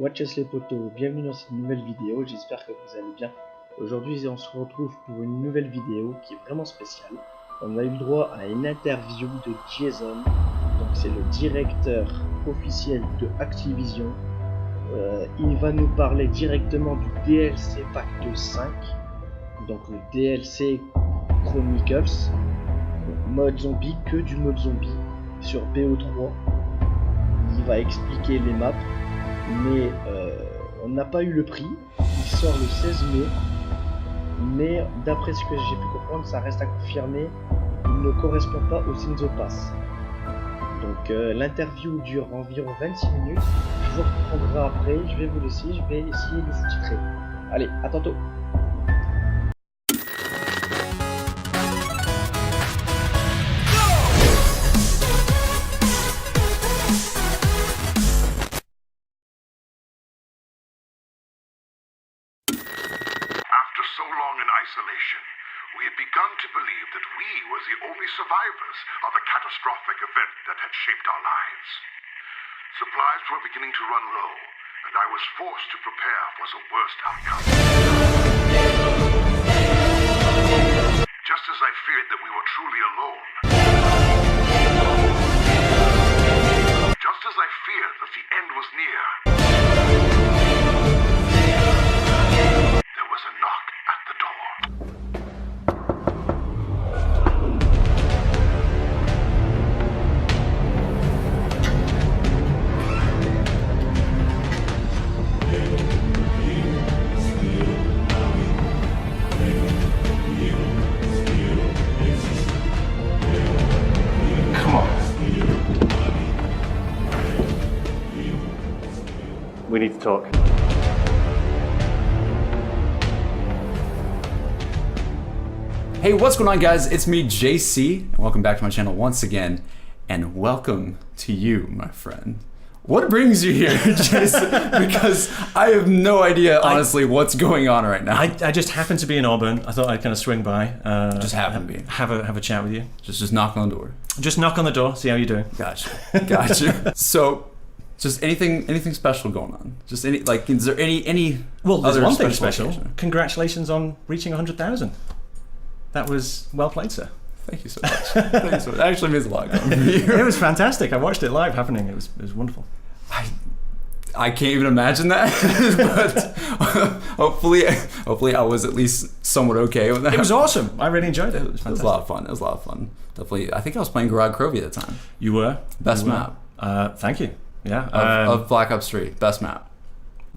Watchers les potos, bienvenue dans cette nouvelle vidéo, j'espère que vous allez bien. Aujourd'hui on se retrouve pour une nouvelle vidéo qui est vraiment spéciale. On a eu le droit à une interview de Jason, donc c'est le directeur officiel de Activision. Il va nous parler directement du DLC Pack 5, donc le DLC Chronicles, mode zombie, que du mode zombie sur BO3. Il va expliquer les maps, mais on n'a pas eu le prix. Il sort le 16 mai, mais d'après ce que j'ai pu comprendre, ça reste à confirmer. Il ne correspond pas au Season Pass. Donc l'interview dure environ 26 minutes. Je vous reprendrai après, je vais vous laisser, je vais essayer de sous-titrer. Allez, à tantôt. After so long in isolation, we had begun to believe that we were the only survivors of the catastrophic event that had shaped our lives. Supplies were beginning to run low, and I was forced to prepare for the worst outcome. Just as I feared that we were truly alone, just as I feared that the end was near, there was a knock at the door. Come on. We need to talk. Hey, what's going on, guys? It's me, JC, and welcome back to my channel once again. And welcome to you, my friend. What brings you here, Jason? Because I have no idea, honestly, what's going on right now. I just happened to be in Auburn. I thought I'd kind of swing by. Just happened to be. Have a chat with you. Just knock on the door. Just knock on the door, see how you're doing. Gotcha. So, just anything special going on? Just any, like, is there any Well, there's other one thing special. occasion? Congratulations on reaching 100,000. That was well played, sir. Thank you so much. Thank you so much. That actually means a lot coming from you. It was fantastic. I watched it live happening. It was wonderful. I can't even imagine that, but hopefully I was at least somewhat okay with that. It was awesome. I really enjoyed it. It was It fantastic. was a lot of fun. It was a lot of fun. Definitely. I think I was playing Garage Crovy at the time. You were? Best You were. map Thank you. Yeah. of Black Ops 3. Best map.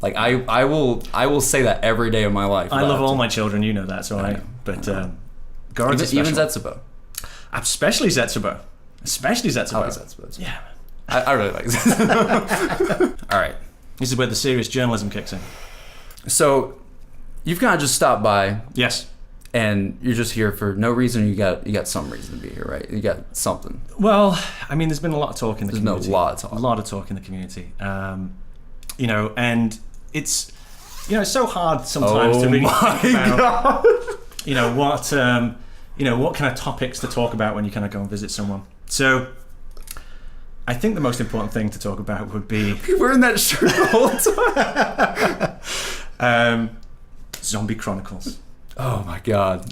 Like I will say that every day of my life. I love all my children. You know that. So I. But Garage is even special. Zetsubo. Especially Zetsubo. Especially Zetsubo. I like Zetsubo. Yeah. I really like Zetsubo. All right. This is where the serious journalism kicks in. So you've kind of just stopped by. Yes. And you're just here for no reason. You got some reason to be here, right? You got something. Well, I mean, there's been a lot of talk in the community. There's been a lot of talk. A lot of talk in the community. You know, and it's, you know, it's so hard sometimes to really think about, you know, what kind of topics to talk about when you kind of go and visit someone. So I think the most important thing to talk about would be You're wearing that shirt the whole time. Zombie Chronicles. Oh my God.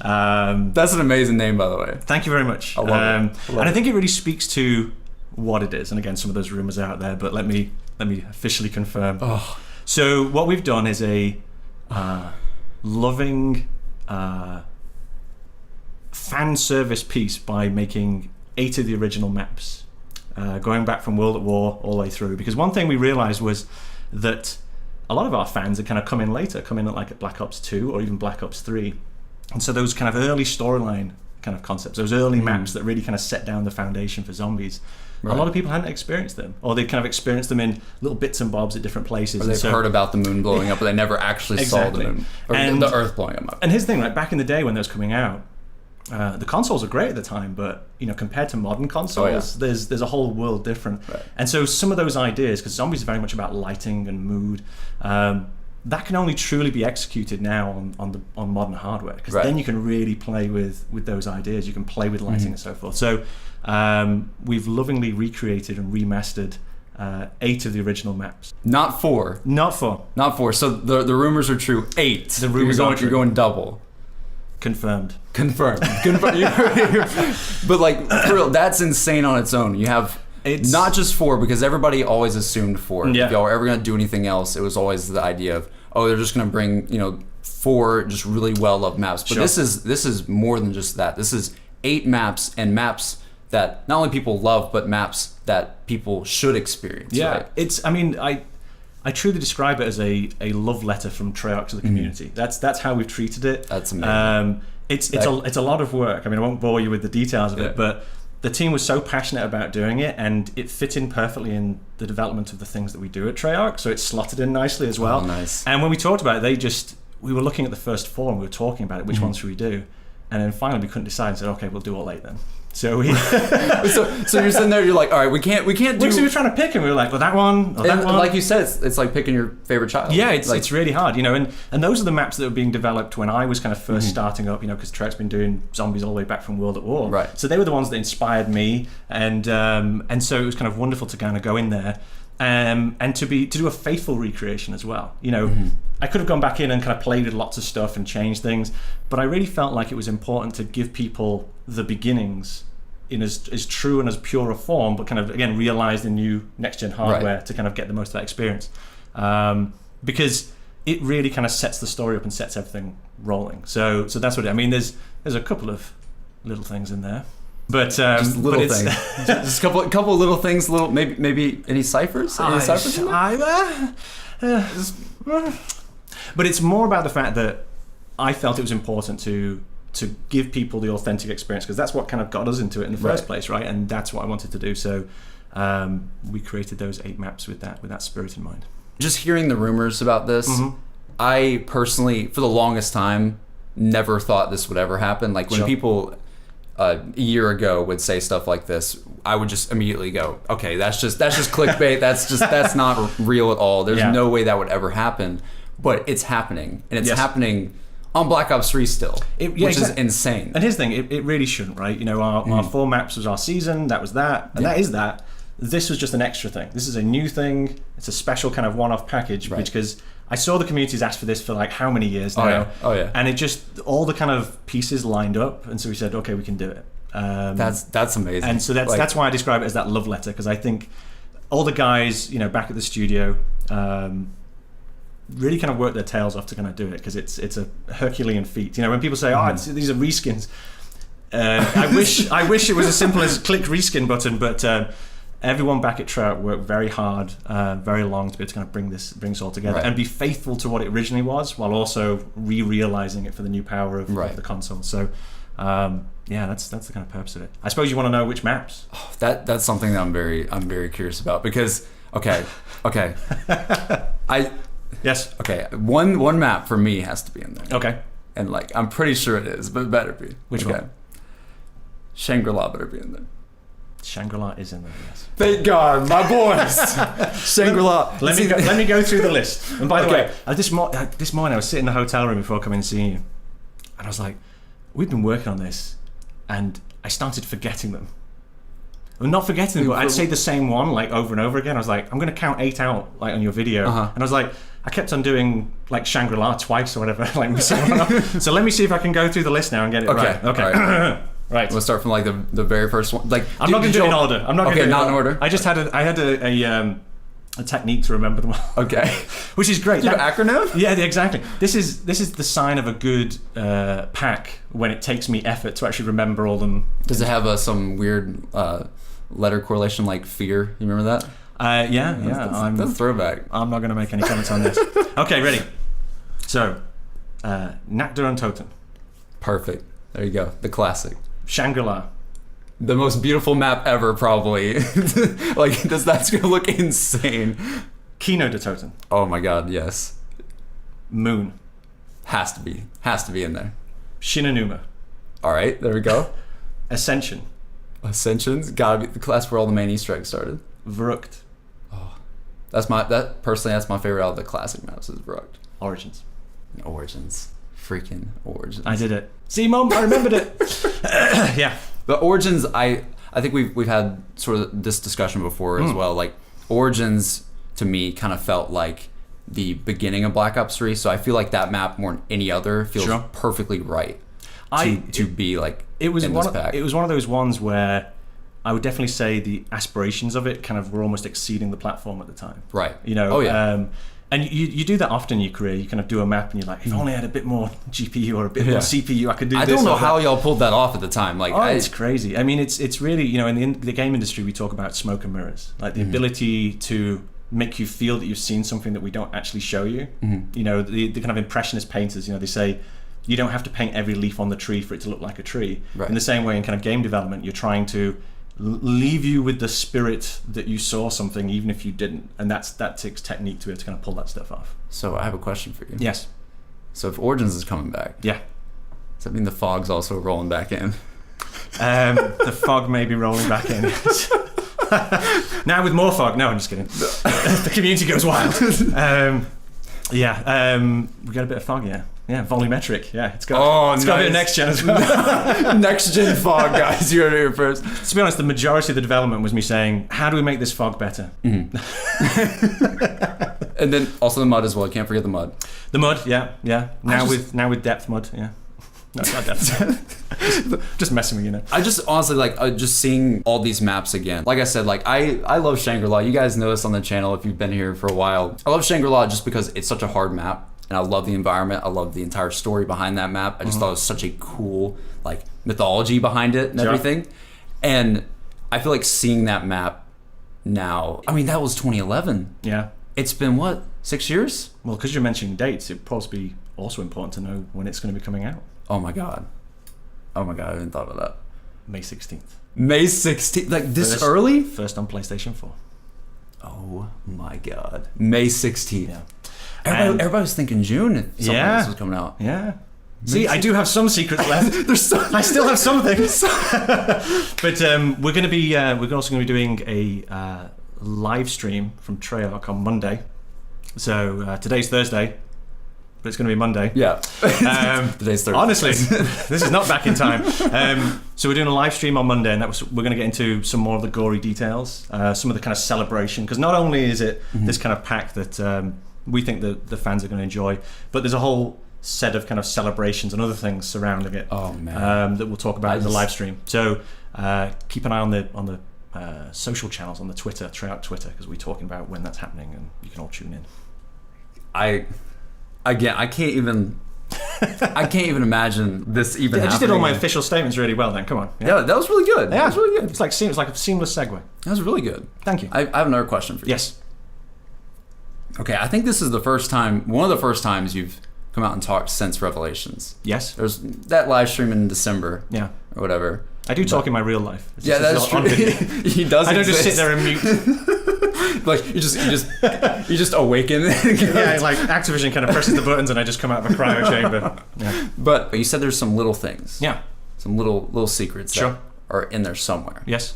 That's an amazing name, by the way. Thank you very much. I love it. And I think it really speaks to what it is. And again, some of those rumors are out there, but let me officially confirm. Oh. So what we've done is a loving fan service piece by making 8 of the original maps, going back from World at War all the way through. Because one thing we realized was that a lot of our fans had kind of come in later, come in at like at Black Ops 2 or even Black Ops 3. And so those kind of early storyline kind of concepts, those early maps that really kind of set down the foundation for zombies, a lot of people hadn't experienced them, or they'd kind of experienced them in little bits and bobs at different places. Or they've heard about the moon blowing up, but they never actually saw the moon, or the Earth blowing up. And here's the thing, like back in the day when those coming out, the consoles were great at the time, but you know, compared to modern consoles, there's a whole world different. Right. And so some of those ideas, because zombies are very much about lighting and mood, that can only truly be executed now on modern hardware, because then you can really play with those ideas. You can play with lighting and so forth. So we've lovingly recreated and remastered 8 of the original maps. Not 4. Not 4. Not 4. So the rumors are true. 8. The rumors you're are going, true. You're going double. Confirmed. Confirmed. But like, for real, that's insane on its own. You have not just 4, because everybody always assumed 4. Yeah. If y'all were ever going to do anything else, it was always the idea of, oh, they're just going to bring, 4 just really well-loved maps. But Sure. this is more than just that. This is 8 maps, and maps that not only people love, but maps that people should experience. Yeah, Right? I truly describe it as a love letter from Treyarch to the community. That's how we've treated it. That's amazing. It's a lot of work. I mean, I won't bore you with the details of Yeah. it, but the team was so passionate about doing it, and it fit in perfectly in the development of the things that we do at Treyarch. So it slotted in nicely as well. Oh, nice. And when we talked about it, we were looking at the first 4 and we were talking about it. Which ones should we do? And then finally we couldn't decide and said, okay, we'll do all 8 then. So we so you're sitting there, you're like, all right, we can't do. we were trying to pick, and we were like, well, that one, or that And one. like you said, it's like picking your favorite child. Yeah, it's like, it's really hard, and those are the maps that were being developed when I was kind of first starting up, because Treyarch's been doing zombies all the way back from World at War. Right. So they were the ones that inspired me, and so it was kind of wonderful to kind of go in there, and to do a faithful recreation as well. I could have gone back in and kind of played with lots of stuff and changed things, but I really felt like it was important to give people the beginnings in as true and as pure a form, but kind of again realized in new next gen hardware to kind of get the most of that experience, because it really kind of sets the story up and sets everything rolling. So that's what I mean. There's a couple of little things in there, but just little but things. Just a couple of little things. Little maybe any ciphers. Any ciphers in there? But it's more about the fact that I felt it was important to give people the authentic experience, because that's what kind of got us into it in the first place, right? And that's what I wanted to do. So we created those 8 maps with that spirit in mind. Just hearing the rumors about this, I personally, for the longest time, never thought this would ever happen. Like when people a year ago would say stuff like this, I would just immediately go, okay, that's just clickbait. that's not real at all. There's no way that would ever happen. But it's happening, and it's happening on Black Ops 3 still, which is insane. And here's the thing, it really shouldn't, right? Our 4 maps was our season, that was that, and that is that. This was just an extra thing. This is a new thing. It's a special kind of one-off package, because I saw the community's asked for this for like how many years now. Oh yeah. And it just, all the kind of pieces lined up, and so we said, okay, we can do it. That's amazing. And so that's why I describe it as that love letter, because I think all the guys, back at the studio, really kind of work their tails off to kind of do it, because it's a Herculean feat. When people say, these are reskins, I wish it was as simple as click reskin button, but everyone back at Treyarch worked very hard, very long to be able to kind of bring this all together and be faithful to what it originally was, while also realizing it for the new power of the console. So that's the kind of purpose of it. I suppose you want to know which maps. Oh, that's something that I'm very curious about, because okay. Yes. Okay, one map for me has to be in there. Okay. And like, I'm pretty sure it is, but it better be. Which one? Shangri-La better be in there. Shangri-La is in there, yes. Thank God, my boys. Shangri-La. Let me go through the list. And by the way, this morning I was sitting in the hotel room before coming and seeing you, and I was like, we've been working on this, and I started forgetting them. I'm not forgetting them, but I'd say the same one like over and over again. I was like, I'm going to count 8 out like on your video, and I was like, I kept on doing like Shangri-La twice or whatever, like missing one up. So let me see if I can go through the list now and get it right. Okay. Right. Right. We'll start from like the very first one. Like, I'm not going to do it in order. I'm not going to do it not in order. I just had a technique to remember them all. Okay. Which is great. Do you have an acronym? Yeah, exactly. This is the sign of a good pack, when it takes me effort to actually remember all them. Does it have some weird letter correlation like fear? You remember that? Yeah. That's a throwback. I'm not going to make any comments on this. Okay, ready. So, Nakda and Toten. Perfect. There you go. The classic. Shangri-La. The most beautiful map ever, probably. Like, that's gonna look insane. Kino de Toten. Oh my God, yes. Moon. Has to be in there. Shinonuma. All right, there we go. Ascension. Ascension's gotta be the class where all the main Easter eggs started. Vrucht. Oh, that's my favorite out of the classic maps is Vrucht. Origins. Freaking Origins. I did it. See, Mom, I remembered it. Yeah. The Origins, I think we've had sort of this discussion before as well. Like, Origins to me kind of felt like the beginning of Black Ops 3, so I feel like that map more than any other feels perfectly right to be like it was in one this pack. It was one of those ones where I would definitely say the aspirations of it kind of were almost exceeding the platform at the time. Right. You know. Oh yeah. And you do that often in your career. You kind of do a map and you're like, if I only had a bit more GPU or a bit more CPU, I could do this. I don't know how y'all pulled that off at the time. Like, it's crazy. I mean, it's really, you know, in the game industry, we talk about smoke and mirrors, like the ability to make you feel that you've seen something that we don't actually show you. You know, the kind of impressionist painters, you know, they say you don't have to paint every leaf on the tree for it to look like a tree. Right. In the same way, in kind of game development, you're trying to leave you with the spirit that you saw something even if you didn't, and that takes technique to be able to kind of pull that stuff off. So I have a question for you. Yes. So if Origins is coming back, does that mean the fog's also rolling back in? The fog may be rolling back in. Now with more fog. No, I'm just kidding. The community goes wild. We got a bit of fog. Yeah, volumetric. Yeah, it's got a bit of next gen as well. Next gen fog, guys. You heard it here first. To be honest, the majority of the development was me saying, how do we make this fog better? And then also the mud as well. Can't forget the mud. The mud, yeah. Now with depth mud, yeah. No, it's not depth. Just messing with you, know. I just honestly like just seeing all these maps again. Like I said, like I love Shangri-La. You guys know this on the channel if you've been here for a while. I love Shangri-La just because it's such a hard map. And I love the environment. I love the entire story behind that map. I just thought it was such a cool like mythology behind it and everything. And I feel like seeing that map now, I mean, that was 2011. Yeah. It's been what, 6 years? Well, because you're mentioning dates, it'd probably be also important to know when it's going to be coming out. Oh my God, I hadn't thought of that. May 16th. May 16th, like this early? First on PlayStation 4. Oh my God, May 16th. Yeah. Everybody was thinking June. Something like this was coming out. Yeah. See, I do have some secrets left. I still have some things. But we're going to be. We're also going to be doing a live stream from Treyarch on Monday. So today's Thursday, but it's going to be Monday. Yeah. Today's Thursday. Honestly, this is not back in time. So we're doing a live stream on Monday, and we're going to get into some more of the gory details, some of the kind of celebration, because not only is it this kind of pack that we think that the fans are going to enjoy, but there's a whole set of kind of celebrations and other things surrounding it. Oh man! That we'll talk about in the live stream. So keep an eye on the social channels, on the Treyarch Twitter, because we're talking about when that's happening, and you can all tune in. I can't even imagine this even happening. I just did all my official statements really well then. Come on. Yeah, that was really good. Yeah. That was really good. It's like a seamless segue. That was really good. Thank you. I have another question for you. Yes. Okay, I think this is one of the first times you've come out and talked since Revelations. Yes. There's that live stream in December. Yeah. Or whatever. I do talk in my real life. Yeah, that's true. He does. I don't just sit there and mute. Like you just awaken. Yeah, like Activision kind of presses the buttons and I just come out of a cryo chamber. Yeah. But you said there's some little things. Yeah. Some little secrets that are in there somewhere. Yes.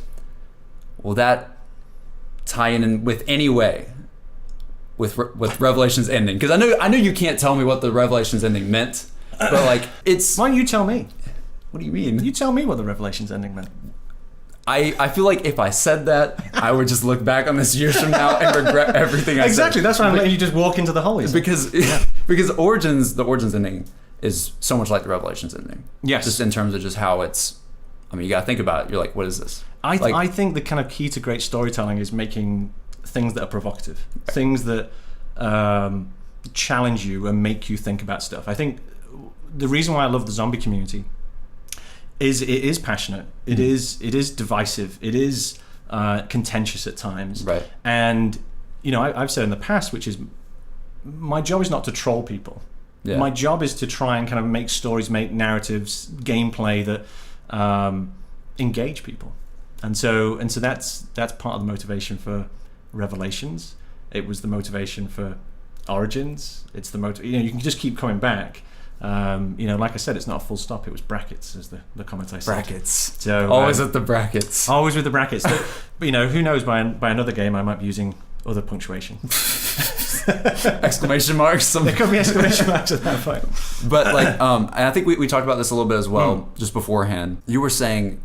Will that tie in with any way with Revelations ending? Because I know you can't tell me what the Revelations ending meant, but like it's. Why don't you tell me? What do you mean? You tell me what the Revelations ending meant. I feel like if I said that, I would just look back on this years from now and regret everything I said. Exactly, that's why I'm letting you just walk into the hole. Because the Origins ending is so much like the Revelations ending. Yes. Just in terms of just how it's, I mean, you gotta think about it. You're like, what is this? I think the kind of key to great storytelling is making things that are provocative. Things that challenge you and make you think about stuff. I think the reason why I love the zombie community is it is passionate, it is divisive, it is contentious at times, right? And you know, I've said in the past, which is my job is not to troll people. Yeah. My job is to try and kind of make stories, make narratives, gameplay that engage people, and so that's part of the motivation for Revelations. It was the motivation for Origins. It's the you can just keep coming back. Like I said, it's not a full stop. It was brackets, as the comment I said. Brackets. So always at the brackets. Always with the brackets. But who knows? By another game, I might be using other punctuation. Exclamation marks. There could be exclamation marks at that point. But and I think we talked about this a little bit as well, just beforehand. You were saying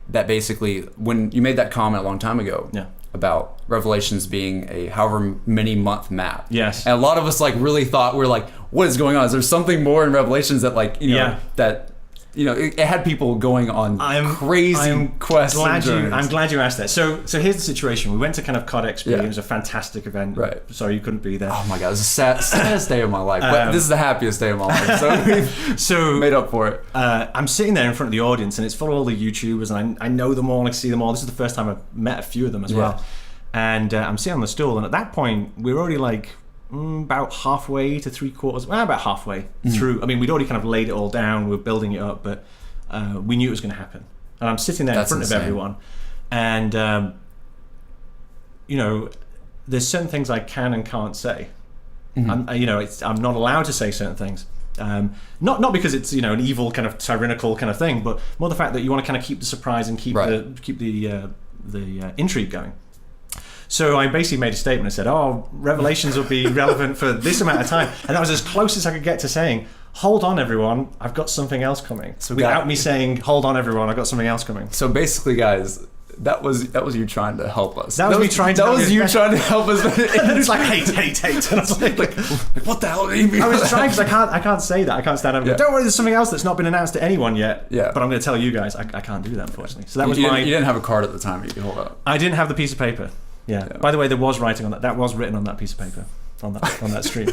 that basically when you made that comment a long time ago, about Revelations being a however many month map. Yes. And a lot of us like really thought, we're like, what is going on? Is there something more in Revelations that like, you know, that, you know, it had people going on crazy quests. I'm glad you asked that. So here's the situation. We went to kind of CODXP. Yeah. It was a fantastic event. Right. Sorry you couldn't be there. Oh my God, it was the saddest day of my life. But this is the happiest day of my life. So we've made up for it. I'm sitting there in front of the audience, and it's full of all the YouTubers, and I know them all, I see them all. This is the first time I've met a few of them as well. And I'm sitting on the stool, and at that point, we were already like about halfway to three-quarters, about halfway through. I mean, we'd already kind of laid it all down, we were building it up, but we knew it was going to happen. And I'm sitting there in front of everyone, and you know, there's certain things I can and can't say. I'm not allowed to say certain things. Not because it's, you know, an evil kind of tyrannical kind of thing, but more the fact that you want to kind of keep the surprise and keep the intrigue going. So I basically made a statement and said, "Oh, Revelations will be relevant for this amount of time," and that was as close as I could get to saying, "Hold on, everyone, I've got something else coming." So without me saying, "Hold on, everyone, I've got something else coming." So basically, guys, that was you trying to help us. That was me trying to. That was you trying to help us. And it's like hate, and I was like, what the hell do you mean? I was trying because I can't say that. I can't stand up and go, "Don't worry, there's something else that's not been announced to anyone yet." Yeah. But I'm going to tell you guys, I can't do that, unfortunately. So that was you my. You didn't have a card at the time. You could hold up. I didn't have the piece of paper. Yeah. By the way, there was writing on that. That was written on that piece of paper on that stream.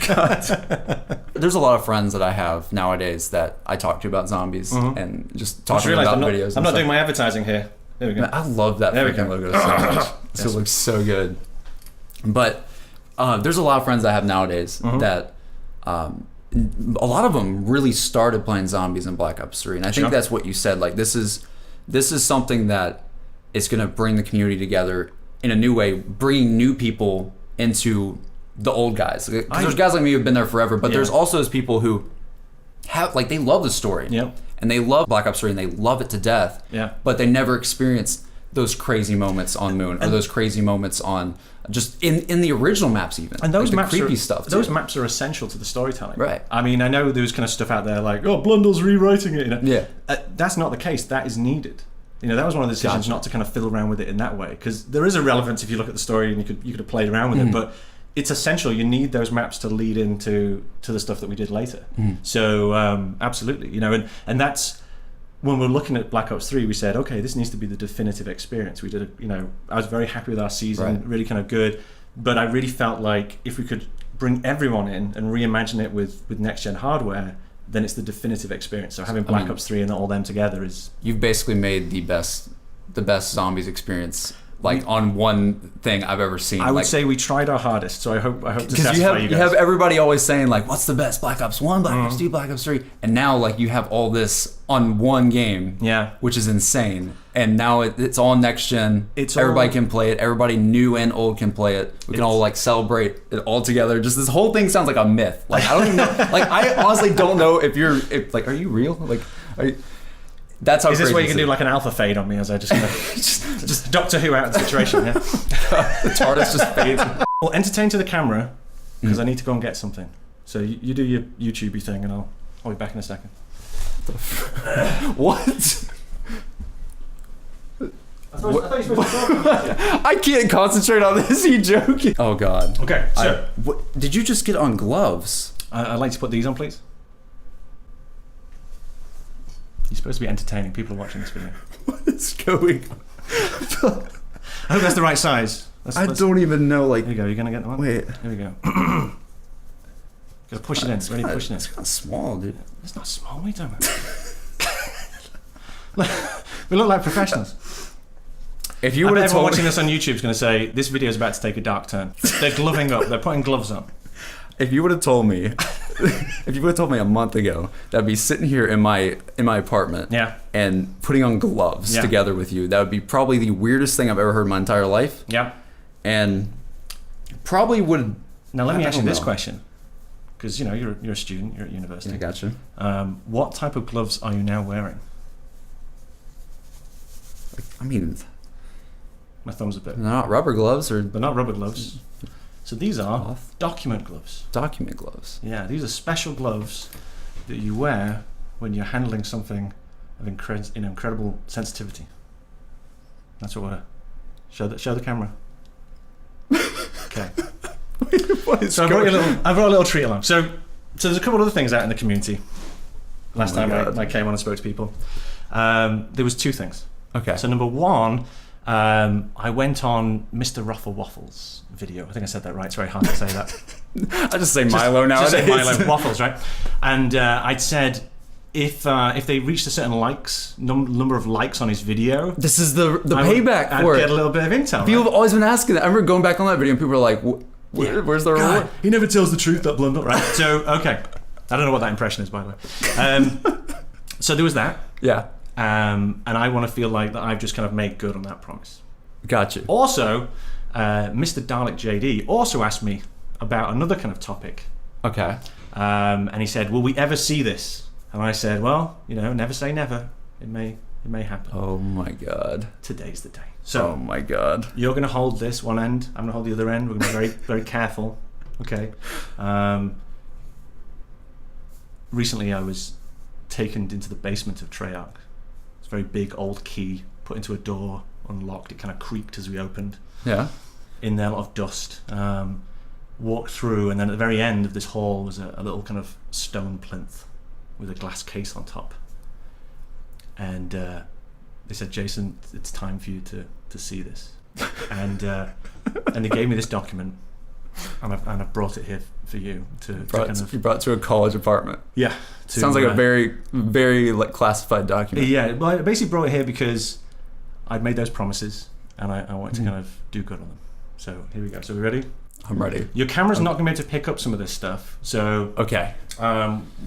God. There's a lot of friends that I have nowadays that I talk to about zombies and just talking about videos. I'm not doing my advertising here. There we go. Man, I love that freaking logo so much. It looks so good. But there's a lot of friends I have nowadays that a lot of them really started playing zombies in Black Ops 3, and I think that's what you said. Like this is something that is going to bring the community together in a new way, bringing new people into the old guys. Because there's guys like me who've been there forever, but there's also those people who have, like, they love the story. And they love Black Ops 3 and they love it to death. But they never experienced those crazy moments on Moon or those crazy moments on just in the original maps even. And those like maps the creepy are, stuff too. Those maps are essential to the storytelling. Right. I mean, I know there's kind of stuff out there like, oh, Blundell's rewriting it. You know? Yeah. That's not the case. That is needed. You know, that was one of the decisions not to kind of fiddle around with it in that way, because there is a relevance if you look at the story and you could have played around with it, but it's essential. You need those maps to lead into the stuff that we did later. So absolutely, you know, and that's when we're looking at Black Ops 3. We said, okay, this needs to be the definitive experience. We did, I was very happy with our season, really kind of good, but I really felt like if we could bring everyone in and reimagine it with next gen hardware, then it's the definitive experience. So having Black Ops 3 and all them together is... You've basically made the best zombies experience, like, on one thing I've ever seen. I would say we tried our hardest, so I hope to satisfy you guys. You have everybody always saying, like, what's the best? Black Ops 1, Black Ops 2, Black Ops 3. And now, like, you have all this on one game, which is insane. And now it's all next gen. Everybody can play it. Everybody new and old can play it. We can all, like, celebrate it all together. Just this whole thing sounds like a myth. Like, I don't even know. Like, I honestly don't know if are you real? Like, that's how. Is this where you can do like an alpha fade on me as I just just Doctor Who out of the situation? Yeah. The TARDIS just fades. Well, entertain to the camera because I need to go and get something. So you do your YouTubey thing, and I'll be back in a second. What? I thought you were supposed to talk. I can't concentrate on this. You joking? Oh God. Okay. So did you just get on gloves? I'd like to put these on, please. You're supposed to be entertaining. People are watching this video. What is going on? I hope that's the right size. I don't even know. Like, here we go. You're gonna get the one. Wait. Here we go. Gotta push it in. Ready? Push it in. It's kind of small, dude. It's not small. What are you talking about? We look like professionals. If you would have everyone watching this on YouTube is going to say this video is about to take a dark turn. They're gloving up. They're putting gloves on. If you would have told me, a month ago that I'd be sitting here in my apartment, and putting on gloves together with you, that would be probably the weirdest thing I've ever heard in my entire life. Yeah. And probably would. Now let me ask you this question, because you're a student, you're at university. I gotcha. What type of gloves are you now wearing? I mean, my thumb's a bit. They're not rubber gloves, or they're not rubber gloves. So these are document gloves. Document gloves. Yeah, these are special gloves that you wear when you're handling something of incredible sensitivity. That's what Show the camera. Okay. What is So I brought going a little treat along. So there's a couple other things out in the community. Last my time God. I came on and spoke to people, there was two things. Okay. So number one, I went on Mr. Ruffle Waffles video. I think I said that right. It's very hard to say that. I just say Milo nowadays. Just say Milo Waffles, right? And I'd said if they reached a certain number of likes on his video, This is the payback for I'd it. get a little bit of intel. People Right? have always been asking that. I remember going back on that video and people were like, where's the reward? God, he never tells the truth, that Blundell. Right. So okay, I don't know what that impression is, by the way. So there was that. Yeah. And I want to feel like that I've just kind of made good on that promise. Gotcha. Also, Mr. Dalek JD also asked me about another kind of topic. Okay. And he said, will we ever see this? And I said, well, never say never. It may happen. Oh my God. Today's the day. So Oh my God. you're going to hold this one end. I'm going to hold the other end. We're going to be very, very careful. Okay. Recently, I was taken into the basement of Treyarch. It's a very big old key put into a door, unlocked. It kind of creaked as we opened. Yeah. In there, a lot of dust. Walked through, and then at the very end of this hall was a little kind of stone plinth with a glass case on top. And they said, Jason, it's time for you to see this. And they gave me this document, and I've brought it here for you to kind of... You brought it to a college apartment. Yeah. Sounds like a very, very classified document. Yeah, well, I basically brought it here because I'd made those promises, and I wanted to kind of do good on them. So here we go. So we ready? I'm ready. Your camera's not going to be able to pick up some of this stuff, so Okay.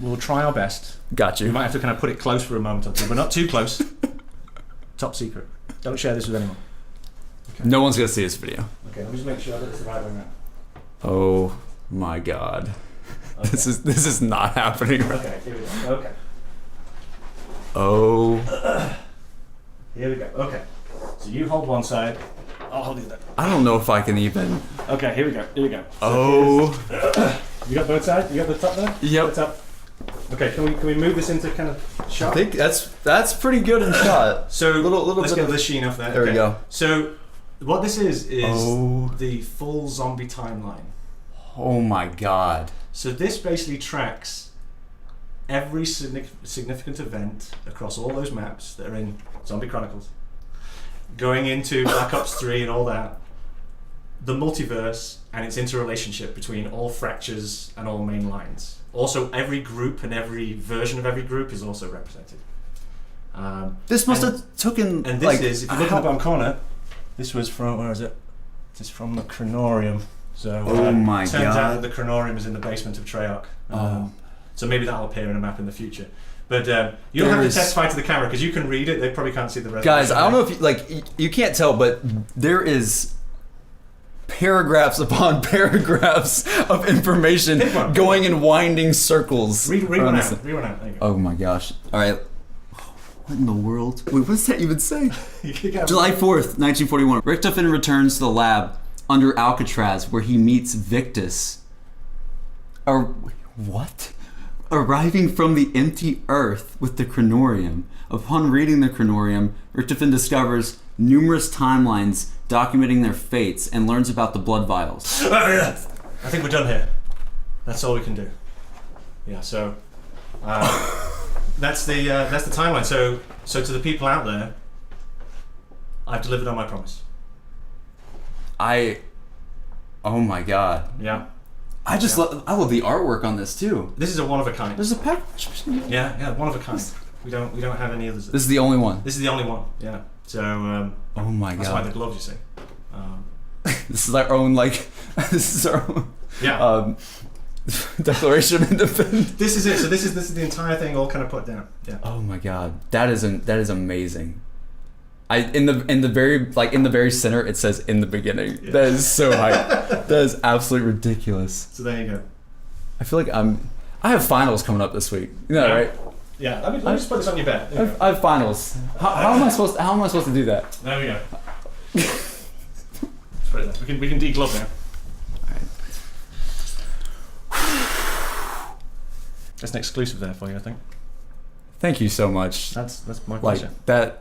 we'll try our best. Got you. We might have to kind of put it close for a moment or two, but not too close. Top secret. Don't share this with anyone. Okay. No one's gonna see this video. Okay, let me just make sure that it's the right way around. Oh my God. Okay. This is not happening. Okay, here we go. Okay. Oh. Here we go. Okay. So you hold one side, I'll hold the other. I don't know if I can even. Okay, here we go. Here we go. So Oh. you got both sides? You got the top there? Yep. The top. Okay, can we move this into kind of I shot? think that's pretty good in shot. So little let's bit get of- the sheen off there. There we go. So what this is Oh. the full zombie timeline. Oh my God. So this basically tracks every significant event across all those maps that are in Zombie Chronicles, going into Black Ops 3 and all that, the multiverse and its interrelationship between all fractures and all main lines. Also, every group and every version of every group is also represented. This must and- have taken. And this is, if you look in the bottom corner, this was from, where is it? This is from the Cronorium. So Oh my turns God. out that the Cronorium is in the basement of Treyarch. So maybe that'll appear in a map in the future. But you don't have to testify to the camera because you can read it. They probably can't see the resolution. Guys, I don't know if you can't tell, but there is paragraphs upon paragraphs of information going in winding circles. Read one around out. this. Read one out. There you go. Oh my gosh. All right. What in the world? Wait, what does that even say? Yeah. July 4th, 1941. Richtofen returns to the lab under Alcatraz where he meets Victus. What? Arriving from the empty Earth with the Cronorium. Upon reading the Cronorium, Richtofen discovers numerous timelines documenting their fates and learns about the blood vials. I think we're done here. That's all we can do. Yeah. So that's the timeline. So to the people out there, I've delivered on my promise. Oh my God. Yeah. I love the artwork on this too. This is a one of a kind. There's a pack. Yeah, one of a kind. We don't have any others. This is the only one. This is the only one. Yeah. So Oh my that's why the God. gloves, you see. This is our own this is our own Yeah. Declaration of Independence. This is it. So this is the entire thing all kind of put down. Yeah. Oh my God. That is amazing. In the very center it says in the beginning. Yeah. That is so hype. That is absolutely ridiculous. So there you go. I feel like I have finals coming up this week. You know that, right? Yeah. Let me just put this on your bed. There you go. I have finals. How am I supposed to do that? There we go. Let's put it there. We can deglove now. That's an exclusive there for you, I think. Thank you so much. That's my pleasure. Like that.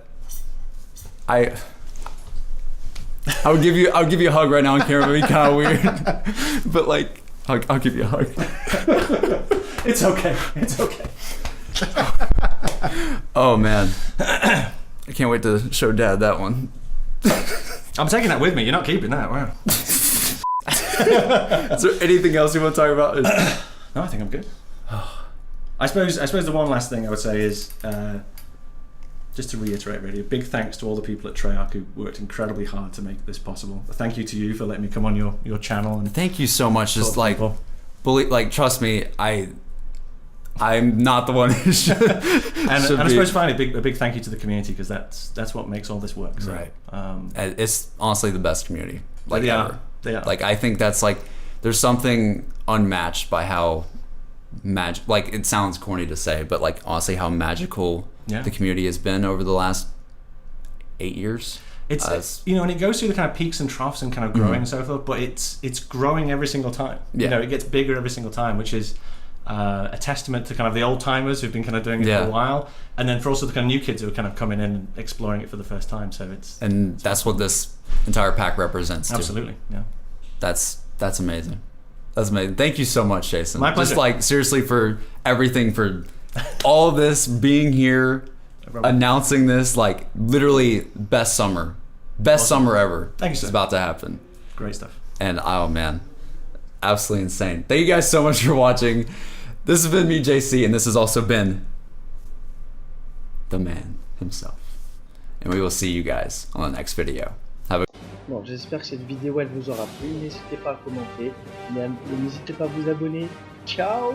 I'll give you a hug right now on camera. It'd be kind of weird, but like I'll give you a hug. It's okay. It's okay. Oh man, I can't wait to show Dad that one. I'm taking that with me. You're not keeping that. Wow. Is there anything else you want to talk about? No, I think I'm good. I suppose the one last thing I would say is just to reiterate, really, a big thanks to all the people at Treyarch who worked incredibly hard to make this possible. A thank you to you for letting me come on your channel. And thank you so much. Just like, people. Trust me, I'm not the one who should. And I suppose finally, a big thank you to the community, because that's what makes all this work. So, right. It's honestly the best community. Like they ever. are. They are. Like I think that's like there's something unmatched by how like it sounds corny to say, but like honestly how magical the community has been over the last 8 years. It's you know, and it goes through the kind of peaks and troughs and kind of growing and so forth, but it's growing every single time. You know, it gets bigger every single time, which is a testament to kind of the old timers who've been kind of doing it for a while, and then for also the kind of new kids who are kind of coming in and exploring it for the first time. So that's what this entire pack represents. Absolutely, yeah. That's amazing. That's amazing. Thank you so much, Jason. My pleasure. Just like seriously for everything, for all of this, being here, announcing this, like literally best summer ever. Thank you, sir. Is about to happen. Great stuff. And oh man, absolutely insane. Thank you guys so much for watching. This has been me, JC, and this has also been the man himself. And we will see you guys on the next video. Have a Bon, j'espère que cette vidéo elle vous aura plu. N'hésitez pas à commenter, n'hésitez pas à vous abonner. Ciao.